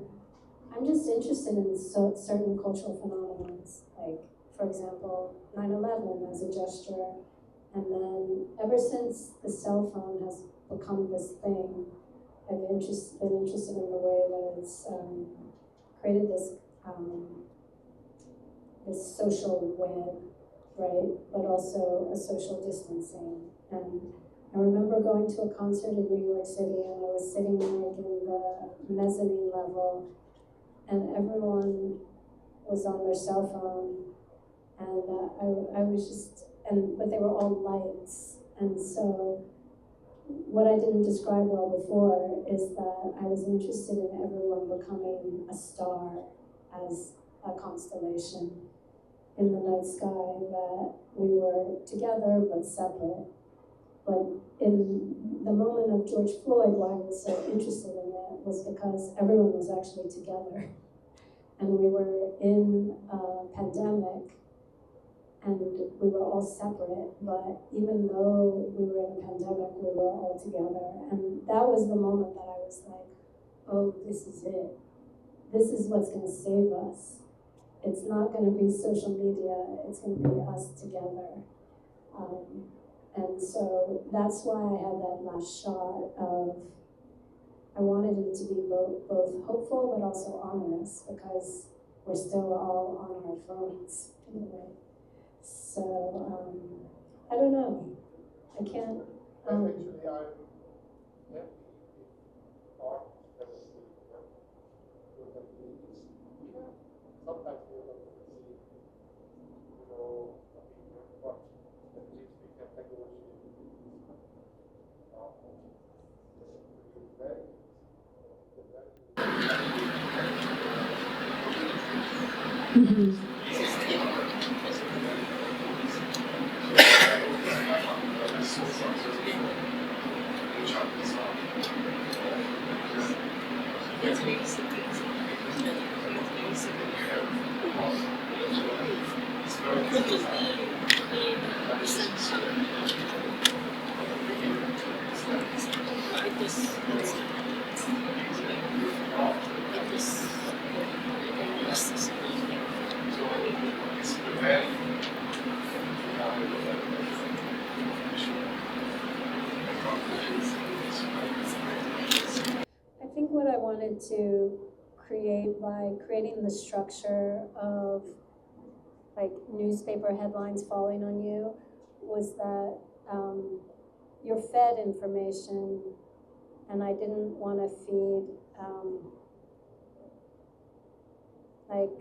I'm just interested in certain cultural phenomena, like, for example, 9/11 as a gesture. And then ever since the cell phone has become this thing, I've been interested in the way that it's created this social web, right? But also a social distancing. And I remember going to a concert in New York City, and I was sitting like in the mezzanine level, and everyone was on their cell phone, and I was just, but they were all lights. And so what I didn't describe well before is that I was interested in everyone becoming a star as a constellation in the night sky, that we were together but separate. But in the moment of George Floyd, why I was so interested in it was because everyone was actually together. And we were in a pandemic, and we were all separate, but even though we were in a pandemic, we were all together. And that was the moment that I was like, oh, this is it. This is what's gonna save us. It's not gonna be social media, it's gonna be us together. And so that's why I had that last shot of, I wanted it to be both hopeful but also ominous, because we're still all on our phones in a way. So, I don't know. I can't. Actually, I'm art as a student. Sometimes we don't see, a picture, but at least we can negotiate. I think what I wanted to create by creating the structure of like newspaper headlines falling on you was that you're fed information, and I didn't want to feed like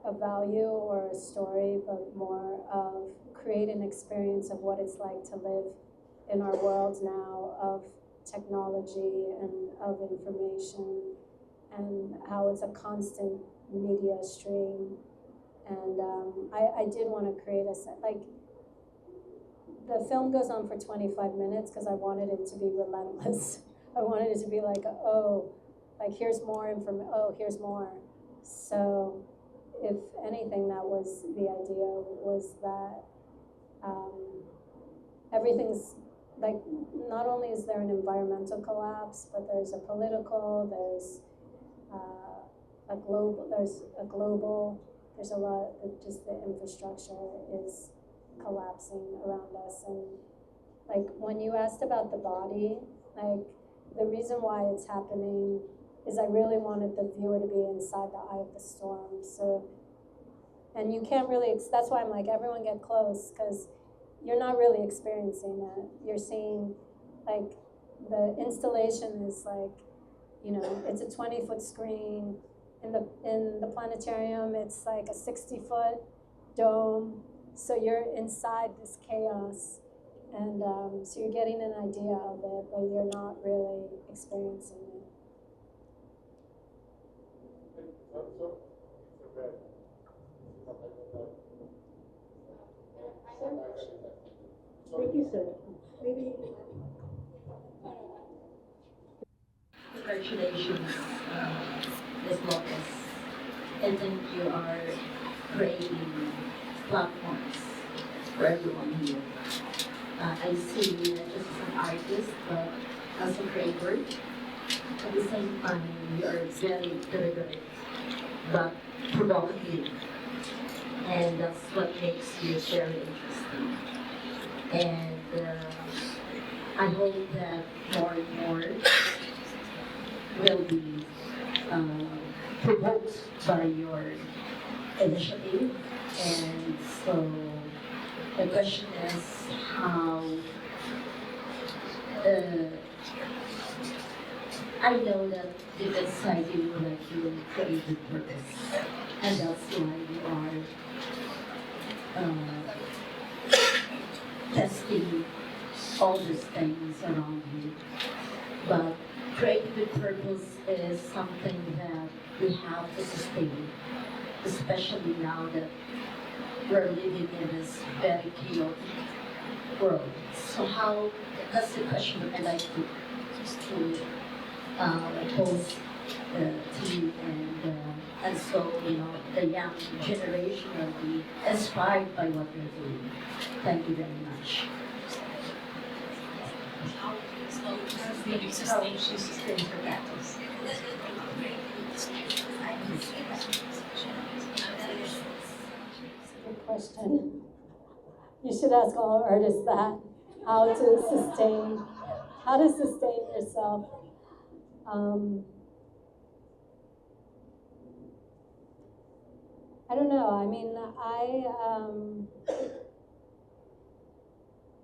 a value or a story, but more of create an experience of what it's like to live in our world now of technology and of information, and how it's a constant media stream. And I did want to create a set, like, the film goes on for 25 minutes because I wanted it to be relentless. I wanted it to be like, oh, like here's more information, oh, here's more. So if anything, that was the idea, was that everyth's like, not only is there an environmental collapse, but there's a political, there's a global, there's a lot, just the infrastructure is collapsing around us. And like when you asked about the body, like the reason why it's happening is I really wanted the viewer to be inside the eye of the storm. So, and you can't really, that's why I'm like, everyone get close, because you're not really experiencing it. You're seeing, like, the installation is like, it's a 20-foot screen. In the planetarium, it's like a 60-foot dome. So you're inside this chaos, and so you're getting an idea of it, but you're not really experiencing it. Thank you, sir. Maybe. Congratulations, Ms. Lopez. I think you are creating platforms for everyone here. I see you not just as an artist, but as a creator. At the same time, you are very deliberate, but provocative. And that's what makes you very interesting. And I hope that more and more will be provoked by your initiative. And so the question is how I know that deep inside you, like, you create with purpose, and that's why you are testing all these things around you. But creating with purpose is something that we have to sustain, especially now that we're living in this very chaotic world. So that's the question that I'd like to pose to you, and so, the young generation will be inspired by what you're doing. Thank you very much. She sustains her battles. Good question. You should ask all artists that, how to sustain yourself. I don't know. I mean,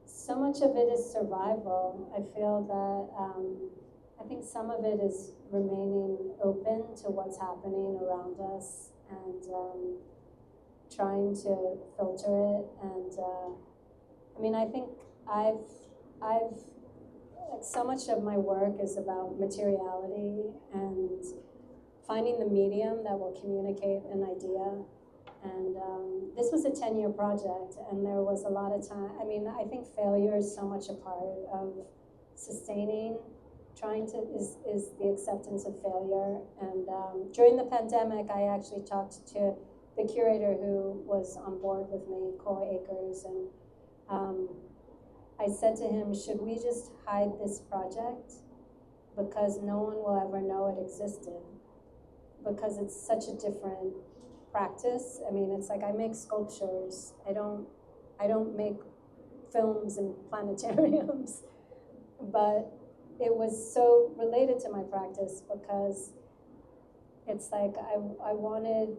so much of it is survival. I feel that I think some of it is remaining open to what's happening around us and trying to filter it. And I mean, I think I've like so much of my work is about materiality and finding the medium that will communicate an idea. And this was a 10-year project, and there was a lot of time. I mean, I think failure is so much a part of sustaining. Is the acceptance of failure. And during the pandemic, I actually talked to the curator who was on board with me, Cole Akers, and I said to him, should we just hide this project? Because no one will ever know it existed. Because it's such a different practice. I mean, it's like I make sculptures. I don't make films and planetariums. But it was so related to my practice because it's like I wanted,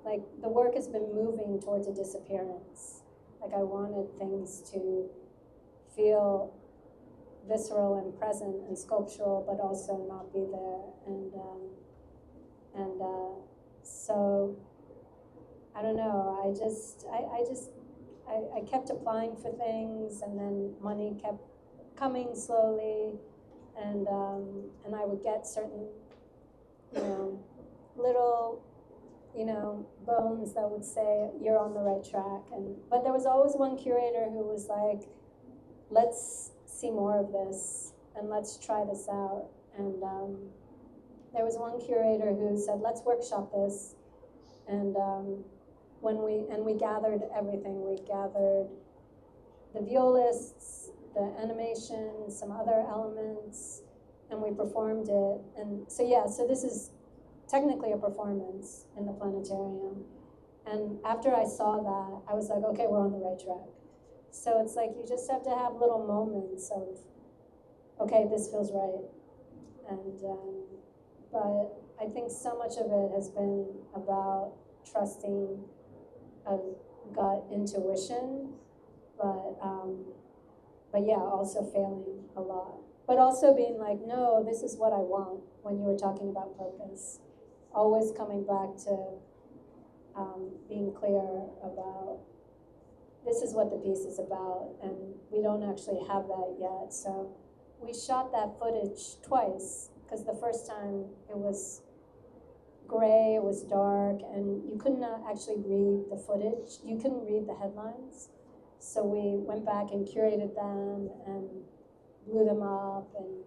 like the work has been moving towards a disappearance. Like I wanted things to feel visceral and present and sculptural, but also not be there. And so I don't know. I kept applying for things, and then money kept coming slowly, and I would get certain, little, bones that would say you're on the right track. But there was always one curator who was like, let's see more of this and let's try this out. And there was one curator who said, let's workshop this. And we gathered everything. We gathered the violists, the animation, some other elements, and we performed it. And so this is technically a performance in the planetarium. And after I saw that, I was like, okay, we're on the right track. So it's like you just have to have little moments of, okay, this feels right. And but I think so much of it has been about trusting a gut intuition, but yeah, also failing a lot. But also being like, no, this is what I want. When you were talking about purpose, always coming back to being clear about this is what the piece is about, and we don't actually have that yet. So we shot that footage twice, because the first time it was gray, it was dark, and you couldn't actually read the footage. You couldn't read the headlines. So we went back and curated them and blew them up. And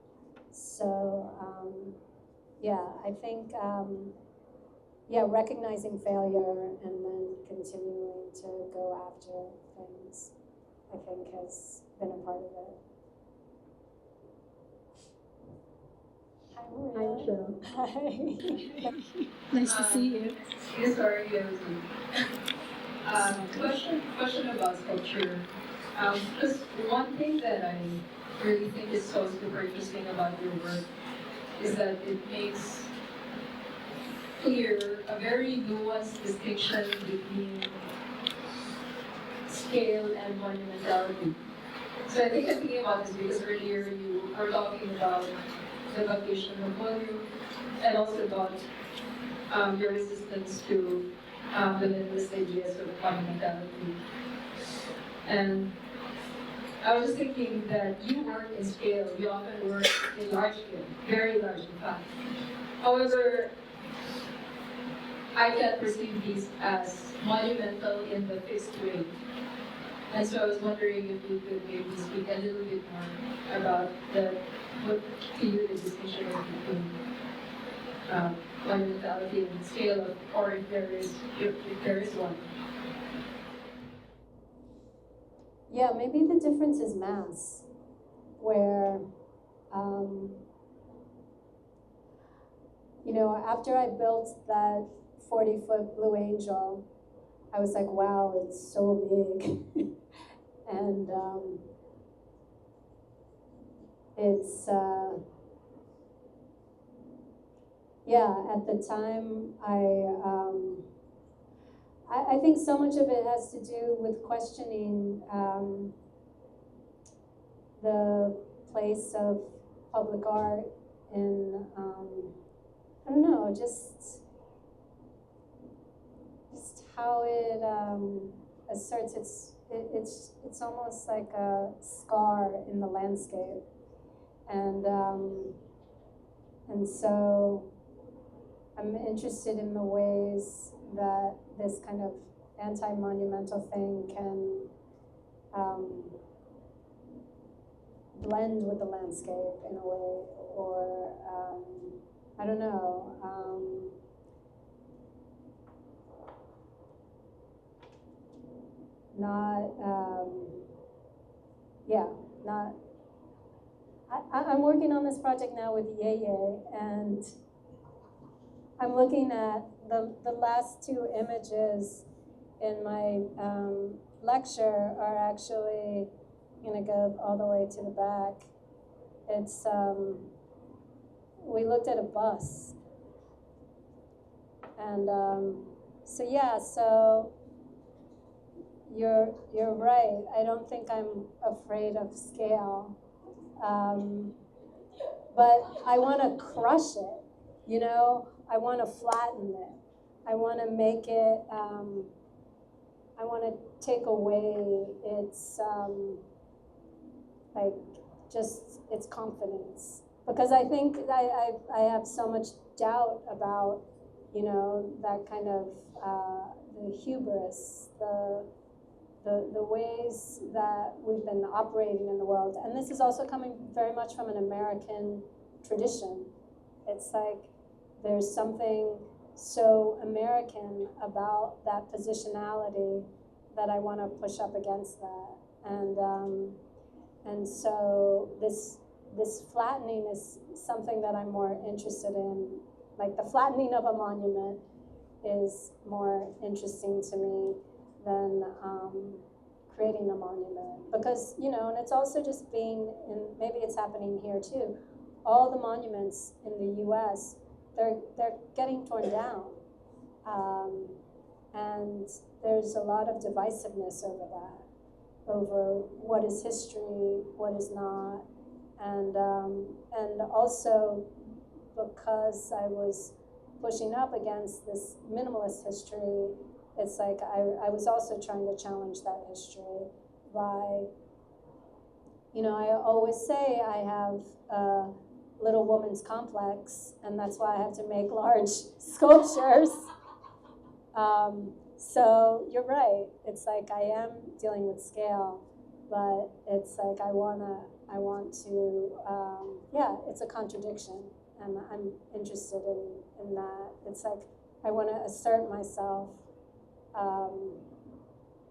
so, I think, recognizing failure and then continuing to go after things, I think has been a part of it. Hi, Maria. Hi, Phil. Hi. Nice to see you. Yes, sorry, question about sculpture. Just one thing that I really think is so super interesting about your work is that it makes clear a very nuanced distinction between scale and monumentality. So I think I'm thinking about this because earlier you were talking about the vacation of volume and also about your resistance to the minimalist ideas of monumentality. And I was just thinking that you work in scale, you often work in large scale, very large in fact. However, I can perceive these as monumental in the fixed way. And so I was wondering if you could maybe speak a little bit more about what to you the distinction is between monumentality and scale, or if there is one. Yeah, maybe the difference is mass, where, after I built that 40-foot Blue Angel, I was like, wow, it's so big. And it's, at the time I think so much of it has to do with questioning the place of public art in, I don't know, just how it asserts it's almost like a scar in the landscape, and so I'm interested in the ways that this kind of anti-monumental thing can blend with the landscape in a way, or I don't know. I'm working on this project now with Yeye, and I'm looking at the last two images in my lecture are actually gonna go all the way to the back. It's, we looked at a bus. And so yeah, so you're right. I don't think I'm afraid of scale. But I want to crush it, you know? I want to flatten it. I want to make it, I want to take away its, like, just its confidence. Because I think I have so much doubt about, you know, that kind of, the hubris, the ways that we've been operating in the world. And this is also coming very much from an American tradition. It's like there's something so American about that positionality that I want to push up against that. And so this flattening is something that I'm more interested in. Like the flattening of a monument is more interesting to me than creating a monument. Because, you know, and it's also just being, and maybe it's happening here too, all the monuments in the US, they're getting torn down. And there's a lot of divisiveness over that, over what is history, what is not. And also because I was pushing up against this minimalist history, it's like I was also trying to challenge that history by, you know, I always say I have a little woman's complex, and that's why I have to make large sculptures. So you're right. It's like I am dealing with scale, but it's like I want to, yeah, it's a contradiction, and I'm interested in that. It's like I want to assert myself,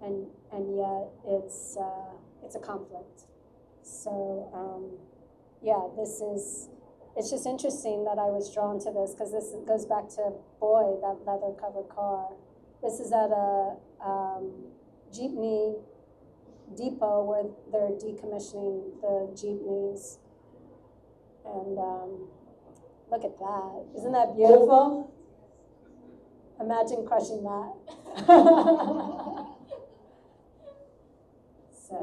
and yet it's a conflict. So yeah, it's just interesting that I was drawn to this, because this goes back to Boy, that leather covered car. This is at a jeepney depot where they're decommissioning the jeepneys. And look at that. Isn't that beautiful? Imagine crushing that. So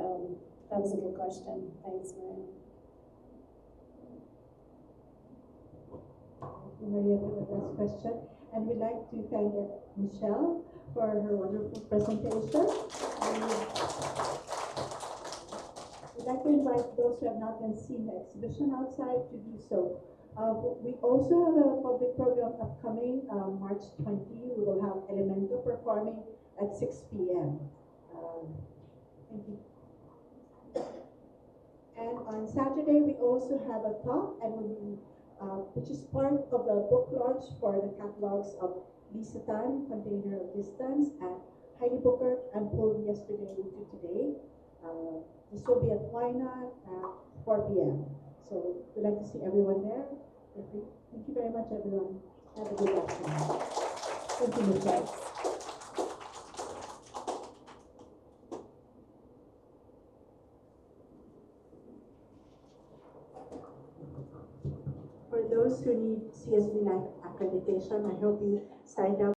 that was a good question. Thanks, Maria. Maria for the last question. And we'd like to thank Michelle for her wonderful presentation. And we'd like to invite those who have not yet seen the exhibition outside to do so. We also have a public program upcoming, March 20. We will have Elemento performing at 6 p.m. Thank you. And on Saturday, we also have a talk, and we'll be which is part of the book launch for the catalogs of Lisa Tan, Container of Distance, and Heidi Booker, and pulled yesterday into today. This will be at Why Not at 4 p.m. So we'd like to see everyone there. Thank you very much, everyone. Have a good afternoon. Thank you, Michelle. For those who need CSB Life accreditation, I hope you signed up